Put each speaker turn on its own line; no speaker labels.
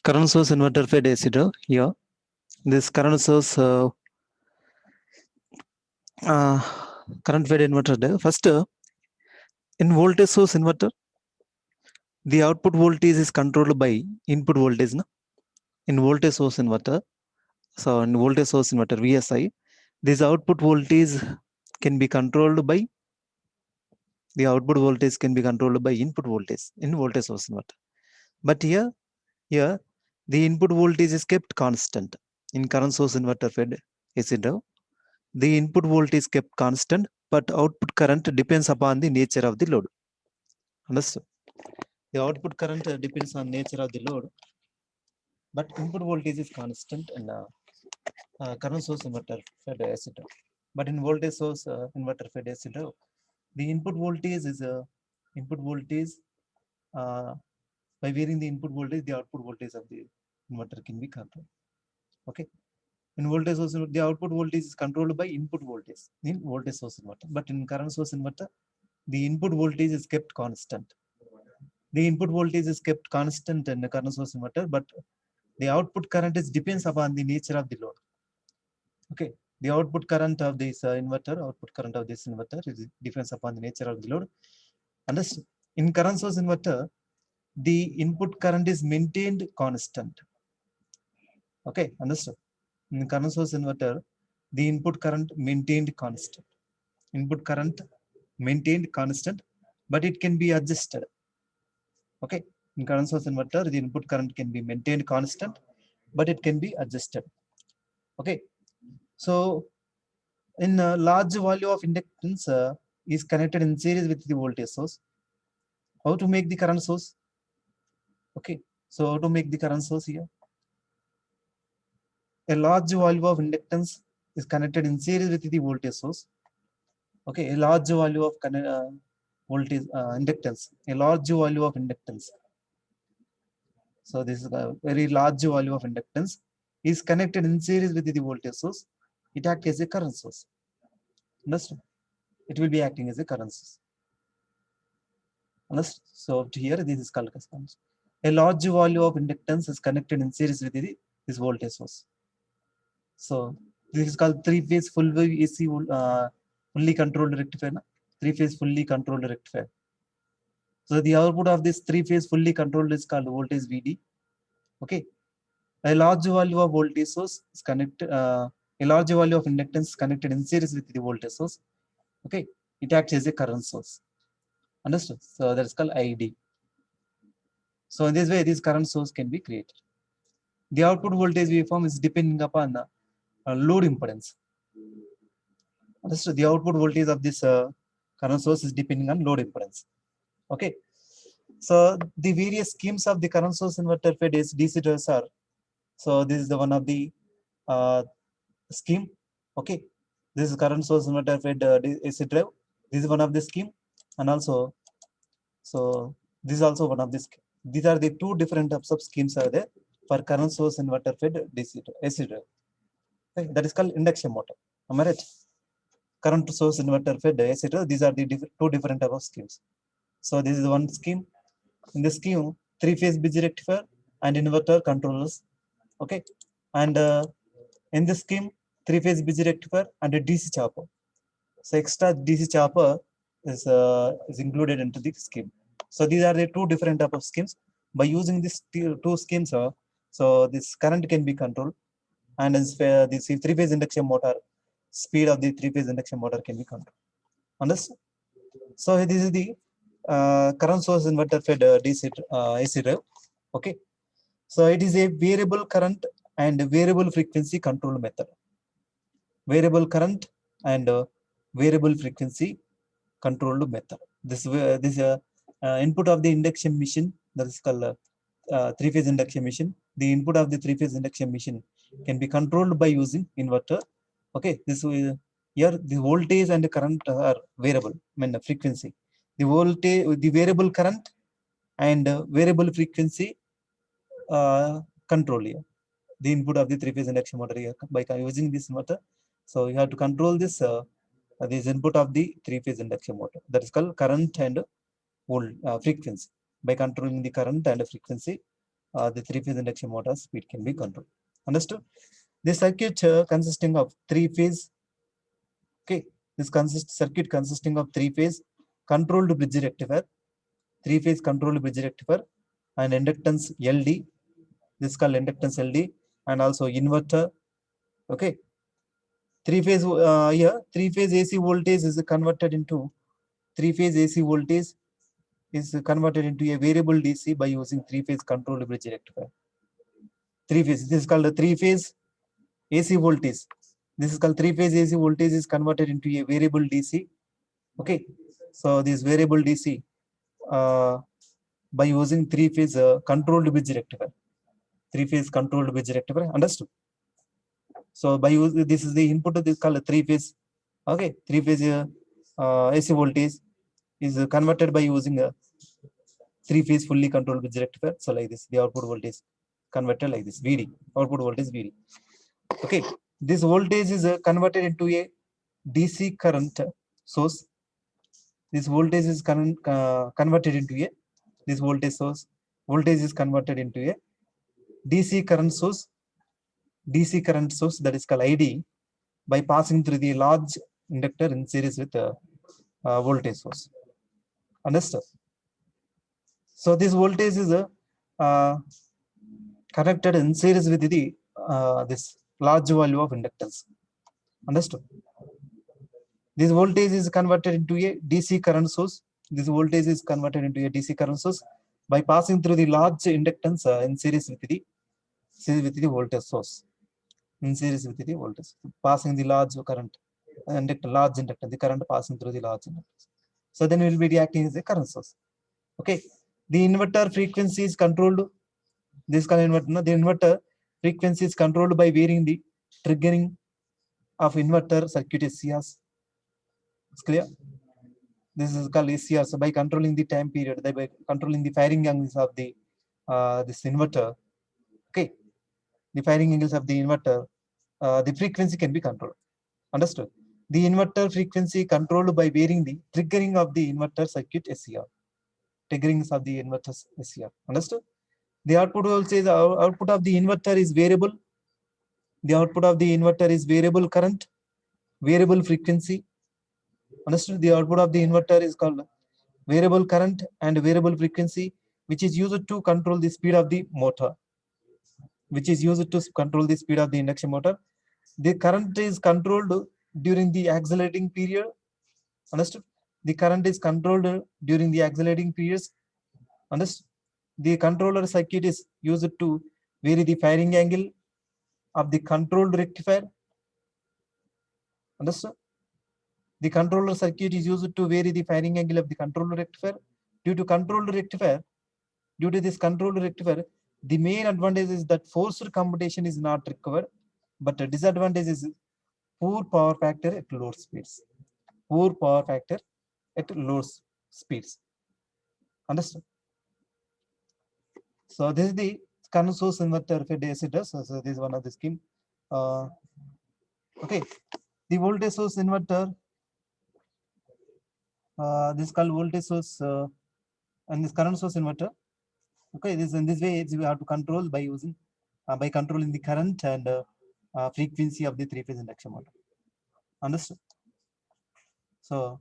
current source inverter fed AC draw here. This current source current fed inverter draw. First, in voltage source inverter, the output voltage is controlled by input voltage. No? In voltage source inverter, so in voltage source inverter VSI, this output voltage can be controlled by the output voltage can be controlled by input voltage in voltage source inverter. But here the input voltage is kept constant in current source inverter fed AC draw. The input voltage kept constant, but output current depends upon the nature of the load. Understood? The output current depends on nature of the load, but input voltage is constant in current source inverter fed AC draw. But in voltage source inverter fed AC draw, the input voltage is input voltage. By varying the input voltage, the output voltage of the inverter can be controlled. Okay. In voltage source, the output voltage is controlled by input voltage in voltage source inverter. But in current source inverter, the input voltage is kept constant. The input voltage is kept constant in the current source inverter, but the output current is depends upon the nature of the load. Okay. The output current of this inverter, output current of this inverter is depends upon the nature of the load. Understood? In current source inverter, the input current is maintained constant. Okay, understood. In current source inverter, the input current maintained constant. Input current maintained constant, but it can be adjusted. Okay, in current source inverter, the input current can be maintained constant, but it can be adjusted. Okay, so in a large value of inductance is connected in series with the voltage source. How to make the current source? Okay, so how to make the current source here? A large value of inductance is connected in series with the voltage source. Okay, a large value of voltage inductance, a large value of inductance. So this is a very large value of inductance is connected in series with the voltage source. It acts as a current source. Understood? It will be acting as a current source. Understood? So here this is called as current. A large value of inductance is connected in series with this voltage source. So this is called three-phase full wave AC fully controlled rectifier. Three-phase fully controlled rectifier. So the output of this three-phase fully controlled is called voltage VD. Okay, a large value of voltage source is connected. A large value of inductance is connected in series with the voltage source. Okay, it acts as a current source. Understood? So that's called ID. So in this way, this current source can be created. The output voltage waveform is depending upon the load impedance. Understood? The output voltage of this current source is depending on load impedance. Okay. So the various schemes of the current source inverter fed DC drives are. So this is the one of the scheme. Okay. This is current source inverter fed AC drive. This is one of the scheme, and also so this is also one of the scheme. These are the two different types of schemes are there for current source inverter fed AC drive. Okay. That is called induction motor. Am I right? Current source inverter fed AC drive. These are the two different types of schemes. So this is one scheme. In this scheme, three-phase bridge rectifier and inverter controllers. Okay, and in this scheme, three-phase bridge rectifier and a DC chopper. So extra DC chopper is included into the scheme. So these are the two different type of schemes. By using these two schemes, so this current can be controlled, and this three-phase induction motor, speed of the three-phase induction motor can be controlled. Understand? So this is the current source inverter fed DC AC drive. Okay, so it is a variable current and variable frequency control method. Variable current and variable frequency controlled method. This input of the induction machine, that is called three-phase induction machine. The input of the three-phase induction machine can be controlled by using inverter. Okay, this here the voltage and the current are variable. I mean frequency. The voltage, the variable current and variable frequency control here. The input of the three-phase induction motor here by using this motor. So you have to control this this input of the three-phase induction motor. That is called current and frequency. By controlling the current and frequency, the three-phase induction motor speed can be controlled. Understood? This circuit consisting of three-phase. Okay, this circuit consisting of three-phase controlled bridge rectifier, three-phase controlled bridge rectifier, and inductance LD. This is called inductance LD, and also inverter. Okay, three-phase here, three-phase AC voltage is converted into three-phase AC voltage is converted into a variable DC by using three-phase controlled bridge rectifier. Three-phase. This is called a three-phase AC voltage. This is called three-phase AC voltage is converted into a variable DC. Okay, so this variable DC by using three-phase controlled bridge rectifier. Three-phase controlled bridge rectifier. Understood? So by using this is the input of this called a three-phase. Okay, three-phase AC voltage is converted by using a three-phase fully controlled bridge rectifier. So like this, the output voltage converted like this, VD, output voltage VD. Okay, this voltage is converted into a DC current source. This voltage is converted into a this voltage source. Voltage is converted into a DC current source. DC current source, that is called ID, by passing through the large inductor in series with voltage source. Understood? So this voltage is connected in series with the this large value of inductance. Understood? This voltage is converted into a DC current source. This voltage is converted into a DC current source by passing through the large inductance in series with the voltage source. In series with the voltage, passing the large current, large inductor, the current passing through the large inductance. So then we will be reacting as a current source. Okay, the inverter frequency is controlled. This kind of inverter, no? The inverter frequency is controlled by varying the triggering of inverter circuit SCRs. It's clear? This is called SCR. So by controlling the time period, by controlling the firing angles of the this inverter, okay, the firing angles of the inverter, the frequency can be controlled. Understood? The inverter frequency controlled by varying the triggering of the inverter circuit SCR. Triggerings of the inverter SCR. Understood? The output voltage, output of the inverter is variable. The output of the inverter is variable current, variable frequency. Understood? The output of the inverter is called variable current and variable frequency, which is used to control the speed of the motor. Which is used to control the speed of the induction motor. The current is controlled during the accelerating period. Understood? The current is controlled during the accelerating periods. Understood? The controller circuit is used to vary the firing angle of the controlled rectifier. Understood? The controller circuit is used to vary the firing angle of the controller rectifier. Due to controlled rectifier, due to this controlled rectifier, the main advantage is that forced commutation is not required, but the disadvantage is poor power factor at low speeds. Poor power factor at low speeds. Understood? So this is the current source inverter fed AC does. So this is one of the scheme. Okay, the voltage source inverter. This is called voltage source and this current source inverter. Okay, this in this way we have to control by using by controlling the current and frequency of the three-phase induction motor. Understood? So